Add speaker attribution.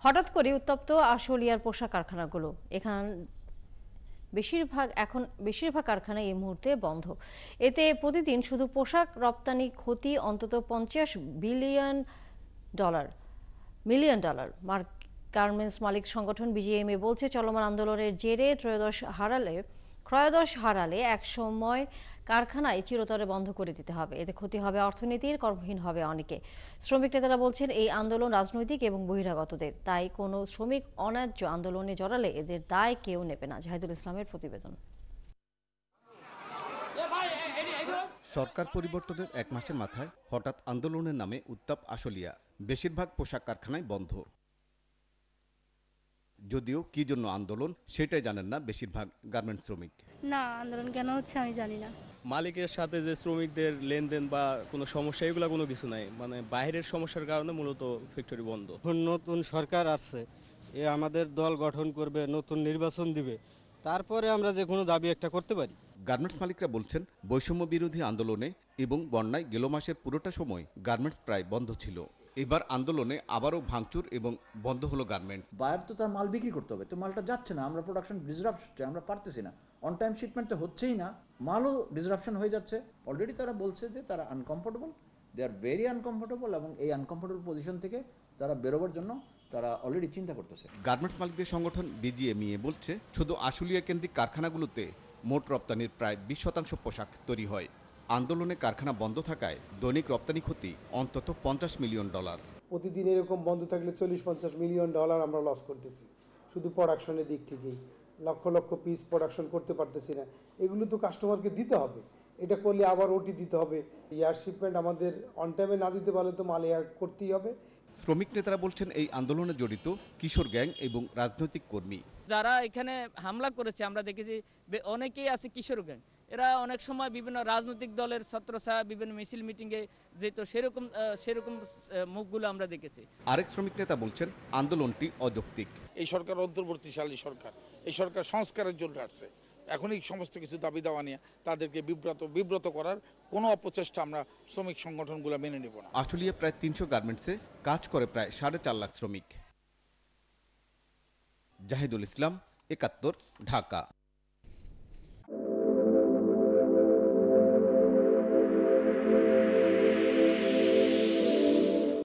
Speaker 1: হঠাৎ করে উত্তপ্ত আশুলিয়ার পোশাক কারখানাগুলো বেশিরভাগ কারখানা এই মুহূর্তে বন্ধ। এতে প্রতিদিন শুধু পোশাক রপ্তানি ক্ষতি অন্তত $50 মিলিয়ন। গার্মেন্টস মালিক সংগঠন বিজিএমইএ বলছে, চলমান আন্দোলনের জেরে ক্রয়াদেশ হারালে একসময় কারখানায় চিরতরে বন্ধ করে দিতে হবে। এতে ক্ষতি হবে অর্থনীতির, কর্মহীন হবে অনেকে। শ্রমিক নেতারা বলছেন, এই আন্দোলন রাজনৈতিক এবং বহিরাগতদের, তাই কোনো শ্রমিক অন্যায্য আন্দোলনে জড়ালে এদের দায় কেউ নেবে না। জাহিদুল ইসলামের প্রতিবেদন।
Speaker 2: সরকার পরিবর্তনের এক মাসের মাথায় হঠাৎ আন্দোলনের নামে উত্তাপ আশুলিয়া। বেশিরভাগ পোশাক কারখানায় বন্ধ। যদিও কি জন্য আন্দোলন সেটাই জানেন না বেশিরভাগ গার্মেন্টস শ্রমিক।
Speaker 3: না, আন্দোলন কেন হচ্ছে আমি জানি না।
Speaker 4: মালিকের সাথে যে শ্রমিকদের লেনদেন বা কোনো সমস্যা, এগুলো কোনো কিছু নাই। মানে বাইরের সমস্যার কারণে মূলত ফ্যাক্টরি বন্ধ।
Speaker 5: নতুন সরকার আসছে, এ আমাদের দল গঠন করবে, নতুন নির্বাচন দিবে, তারপরে আমরা যে কোনো দাবি একটা করতে পারি।
Speaker 2: গার্মেন্টস মালিকরা বলছেন, বৈষম্য বিরোধী আন্দোলনে এবং বন্যায় গেল মাসের পুরোটা সময় গার্মেন্টস প্রায় বন্ধ ছিল। এবার আন্দোলনে আবারও ভাঙচুর এবং বন্ধ হলো গার্মেন্টস।
Speaker 6: বায়ার তো তার মাল বিক্রি করতে হবে, তো মালটা যাচ্ছে না, আমরা প্রোডাকশন ডিসরাপশন হচ্ছে, আমরা পারতেছি না, অন টাইম শিপমেন্ট তো হচ্ছেই না, মালও ডিসরাপশন হয়ে যাচ্ছে। অলরেডি তারা বলছে যে তারা uncomfortable, they are very uncomfortable, এবং এই আনকমফোর্টেবল পজিশন থেকে তারা বেরোবার জন্য তারা অলরেডি চিন্তা করতেছে।
Speaker 2: গার্মেন্টস মালিকদের সংগঠন বিজিএমইএ বলছে, শুধু আশুলিয়া কেন্দ্রিক কারখানাগুলোতে মোট রপ্তানির প্রায় 20% পোশাক তৈরি হয়। আন্দোলনে কারখানা বন্ধ থাকায় দৈনিক রপ্তানি ক্ষতি অন্তত $50 মিলিয়ন।
Speaker 7: প্রতিদিন এরকম বন্ধ থাকলে $40-50 মিলিয়ন আমরা লস করতেছি শুধু প্রোডাকশনের দিক থেকেই। লক্ষ লক্ষ পিস প্রোডাকশন করতে পারতেছি না, এগুলো তো কাস্টমারকে দিতে হবে। এটা করলে আবার ওটি দিতে হবে, এয়ার শিপমেন্ট আমাদের অন টাইমে না দিতে পারলে তো মাল এয়ার করতেই হবে।
Speaker 2: শ্রমিক নেতারা বলছেন, এই আন্দোলনে জড়িত কিশোর গ্যাং এবং রাজনৈতিক কর্মী।
Speaker 8: যারা এখানে হামলা করেছে আমরা দেখেছি অনেকেই আছে কিশোর গ্যাং। এরা অনেক সময় বিভিন্ন রাজনৈতিক দলের ছত্রছায়া বিভিন্ন মিছিল মিটিংয়ে যেত, সেরকম মুখগুলো আমরা দেখেছি।
Speaker 2: আরেক শ্রমিক নেতা বলছেন, আন্দোলনটি অযৌক্তিক।
Speaker 9: এই সরকার অন্তর্বর্তীশালী সরকার, এই সরকার সংস্কারের জন্য আসছে। এখন এই সমস্ত কিছু দাবি দাওয়া নিয়ে তাদেরকে বিব্রত করার কোনো অপচেষ্টা আমরা শ্রমিক সংগঠনগুলো মেনে নেব না।
Speaker 2: আশুলিয়া প্রায় 300 গার্মেন্টসে কাজ করে প্রায় 4.5 লাখ শ্রমিক। জাহিদুল ইসলাম, 71, ঢাকা।